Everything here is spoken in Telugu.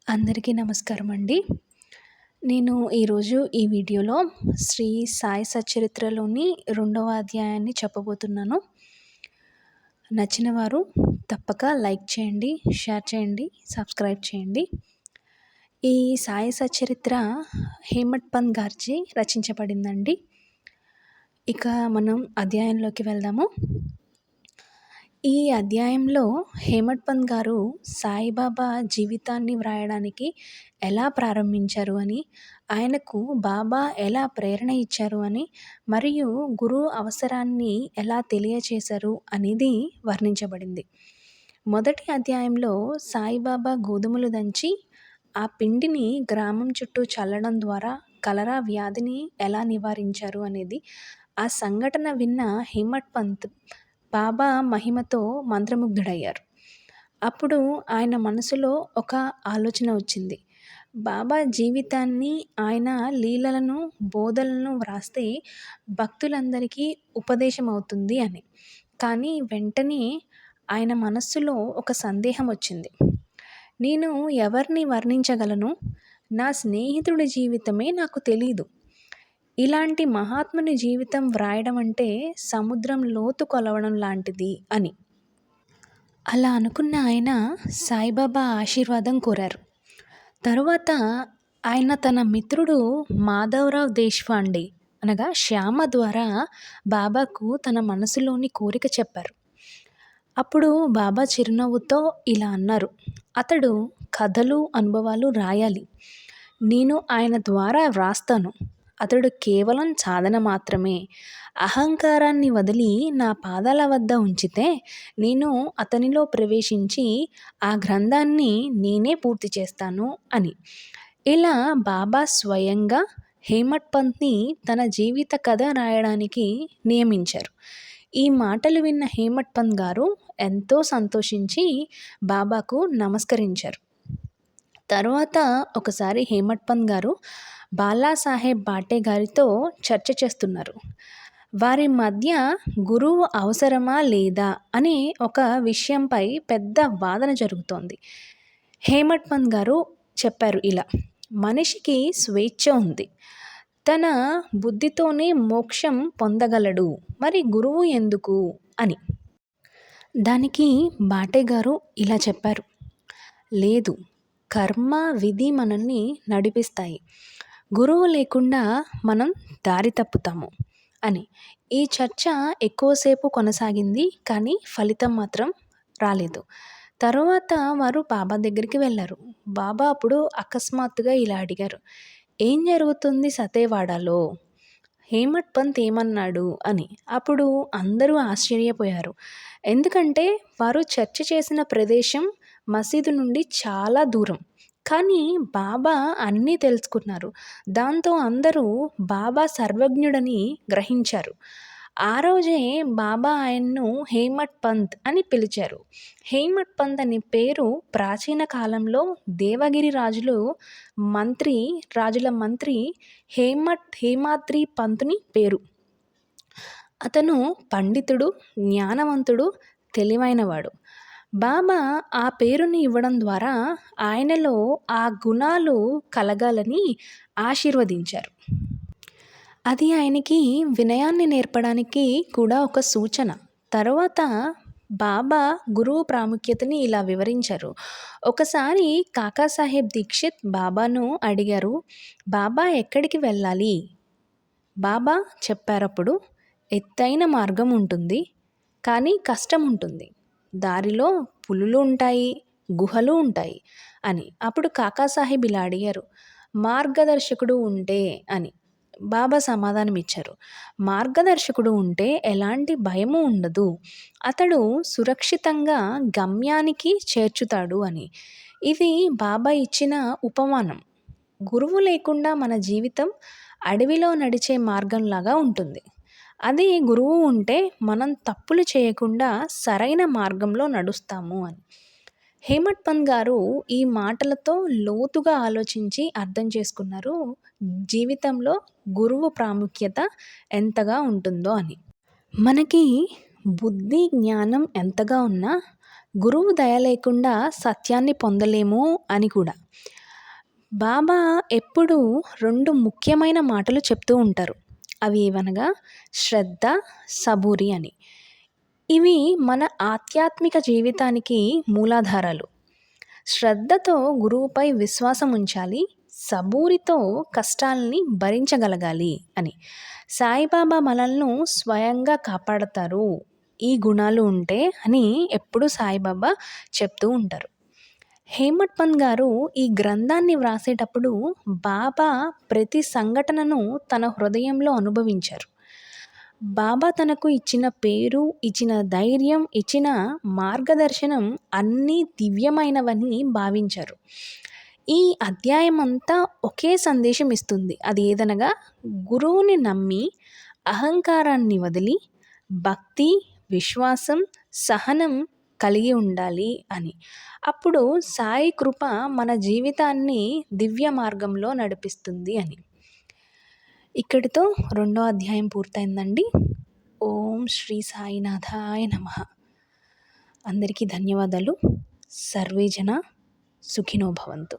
అందరికీ నమస్కారం అండి. నేను ఈరోజు ఈ వీడియోలో శ్రీ సాయి సచ్చరిత్రలోని రెండవ అధ్యాయాన్ని చెప్పబోతున్నాను. నచ్చిన వారు తప్పక లైక్ చేయండి, షేర్ చేయండి, సబ్స్క్రైబ్ చేయండి. ఈ సాయి సచ్చరిత్ర హేమట్ పంత్ గారిచే రచించబడిందండి. ఇక మనం అధ్యాయంలోకి వెళ్దాము. ఈ అధ్యాయంలో హేమట్ పంత్ గారు సాయిబాబా జీవితాన్ని వ్రాయడానికి ఎలా ప్రారంభించారు అని, ఆయనకు బాబా ఎలా ప్రేరణ ఇచ్చారు అని, మరియు గురువు అవసరాన్ని ఎలా తెలియచేశారు అనేది వర్ణించబడింది. మొదటి అధ్యాయంలో సాయిబాబా గోధుమలు దంచి ఆ పిండిని గ్రామం చుట్టూ చల్లడం ద్వారా కలరా వ్యాధిని ఎలా నివారించారు అనేది, ఆ సంఘటన విన్న హేమట్ పంత్ బాబా మహిమతో మంత్రముగ్ధుడయ్యారు. అప్పుడు ఆయన మనసులో ఒక ఆలోచన వచ్చింది. బాబా జీవితాన్ని, ఆయన లీలలను, బోధనలను వ్రాస్తే భక్తులందరికీ ఉపదేశం అవుతుంది అని. కానీ వెంటనే ఆయన మనస్సులో ఒక సందేహం వచ్చింది. నేను ఎవరిని వర్ణించగలను? నా స్నేహితుడి జీవితమే నాకు తెలీదు. ఇలాంటి మహాత్ముని జీవితం వ్రాయడం అంటే సముద్రం లోతు కొలవడం లాంటిది అని. అలా అనుకున్న ఆయన సాయిబాబా ఆశీర్వాదం కోరారు. తరువాత ఆయన తన మిత్రుడు మాధవరావు దేశపాండే అనగా శ్యామ ద్వారా బాబాకు తన మనసులోని కోరిక చెప్పారు. అప్పుడు బాబా చిరునవ్వుతో ఇలా అన్నారు, అతడు కథలు, అనుభవాలు రాయాలి. నేను ఆయన ద్వారా వ్రాస్తాను. అతడు కేవలం సాధన మాత్రమే. అహంకారాన్ని వదిలి నా పాదాల వద్ద ఉంచితే నేను అతనిలో ప్రవేశించి ఆ గ్రంథాన్ని నేనే పూర్తి చేస్తాను అని. ఇలా బాబా స్వయంగా హేమట్ పంత్ని తన జీవిత కథ రాయడానికి నియమించారు. ఈ మాటలు విన్న హేమట్ పంత్ గారు ఎంతో సంతోషించి బాబాకు నమస్కరించారు. తర్వాత ఒకసారి హేమట్ పంత్ గారు బాలాసాహెబ్ బాటే గారితో చర్చ చేస్తున్నారు. వారి మధ్య గురువు అవసరమా లేదా అనే ఒక విషయంపై పెద్ద వాదన జరుగుతోంది. హేమట్ పంత్ గారు చెప్పారు ఇలా, మనిషికి స్వేచ్ఛ ఉంది. తన బుద్ధితోనే మోక్షం పొందగలడు. మరి గురువు ఎందుకు అని. దానికి బాటే గారు ఇలా చెప్పారు, లేదు, కర్మ, విధి మనల్ని నడిపిస్తాయి. గురువు లేకుండా మనం దారి తప్పుతాము అని. ఈ చర్చ ఎక్కువసేపు కొనసాగింది, కానీ ఫలితం మాత్రం రాలేదు. తరువాత వారు బాబా దగ్గరికి వెళ్ళారు. బాబా అప్పుడు అకస్మాత్తుగా ఇలా అడిగారు, ఏం జరుగుతుంది సతేవాడలో? హేమట్ పంత్ ఏమన్నాడు అని. అప్పుడు అందరూ ఆశ్చర్యపోయారు. ఎందుకంటే వారు చర్చ చేసిన ప్రదేశం మసీదు నుండి చాలా దూరం. కానీ బాబా అన్నీ తెలుసుకున్నారు. దాంతో అందరూ బాబా సర్వజ్ఞుడని గ్రహించారు. ఆ రోజే బాబా ఆయన్ను హేమట్ పంత్ అని పిలిచారు. హేమట్ పంత్ అనే పేరు ప్రాచీన కాలంలో దేవగిరి రాజుల మంత్రి హేమాద్రి పంతుని పేరు. అతను పండితుడు, జ్ఞానవంతుడు, తెలివైనవాడు. బాబా ఆ పేరుని ఇవ్వడం ద్వారా ఆయనలో ఆ గుణాలు కలగాలని ఆశీర్వదించారు. అది ఆయనకి వినయాన్ని నేర్పడానికి కూడా ఒక సూచన. తర్వాత బాబా గురువు ప్రాముఖ్యతని ఇలా వివరించారు. ఒకసారి కాకాసాహెబ్ దీక్షిత్ బాబాను అడిగారు, బాబా ఎక్కడికి వెళ్ళాలి? బాబా చెప్పారప్పుడు, ఎత్తైన మార్గం ఉంటుంది, కానీ కష్టం ఉంటుంది. దారిలో పులులు ఉంటాయి, గుహలు ఉంటాయి అని. అప్పుడు కాకాసాహెబ్ ఇలా అడిగారు, మార్గదర్శకుడు ఉంటే అని. బాబా సమాధానం ఇచ్చారు, మార్గదర్శకుడు ఉంటే ఎలాంటి భయము ఉండదు. అతడు సురక్షితంగా గమ్యానికి చేర్చుతాడు అని. ఇది బాబా ఇచ్చిన ఉపమానం. గురువు లేకుండా మన జీవితం అడవిలో నడిచే మార్గంలాగా ఉంటుంది. అదే గురువు ఉంటే మనం తప్పులు చేయకుండా సరైన మార్గంలో నడుస్తాము అని. హేమట్ పంత్ గారు ఈ మాటలతో లోతుగా ఆలోచించి అర్థం చేసుకున్నారు జీవితంలో గురువు ప్రాముఖ్యత ఎంతగా ఉంటుందో అని. మనకి బుద్ధి, జ్ఞానం ఎంతగా ఉన్నా గురువు దయ లేకుండా సత్యాన్ని పొందలేము అని కూడా. బాబా ఎప్పుడూ 2 ముఖ్యమైన మాటలు చెప్తూ ఉంటారు. అవి ఏవనగా శ్రద్ధ, సబూరి అని. ఇవి మన ఆధ్యాత్మిక జీవితానికి మూలాధారాలు. శ్రద్ధతో గురువుపై విశ్వాసం ఉంచాలి. సబూరితో కష్టాల్ని భరించగలగాలి అని. సాయిబాబా మనల్ని స్వయంగా కాపాడతారు. ఈ గుణాలు ఉంటే అని ఎప్పుడూ సాయిబాబా చెప్తూ ఉంటారు. హేమట్ పంత్ గారు ఈ గ్రంథాన్ని వ్రాసేటప్పుడు బాబా ప్రతి సంఘటనను తన హృదయంలో అనుభవించారు. బాబా తనకు ఇచ్చిన పేరు, ఇచ్చిన ధైర్యం, ఇచ్చిన మార్గదర్శనం అన్నీ దివ్యమైనవని భావించారు. ఈ అధ్యాయం అంతా ఒకే సందేశం ఇస్తుంది. అది ఏదనగా గురువుని నమ్మి అహంకారాన్ని వదిలి భక్తి, విశ్వాసం, సహనం కలిగి ఉండాలి అని. అప్పుడు సాయి కృప మన జీవితాన్ని దివ్య మార్గంలో నడిపిస్తుంది అని. ఇక్కడితో రెండో అధ్యాయం పూర్తయిందండి. ఓం శ్రీ సాయినాథాయ నమః. అందరికీ ధన్యవాదాలు. సర్వే జన సుఖినో భవంతు.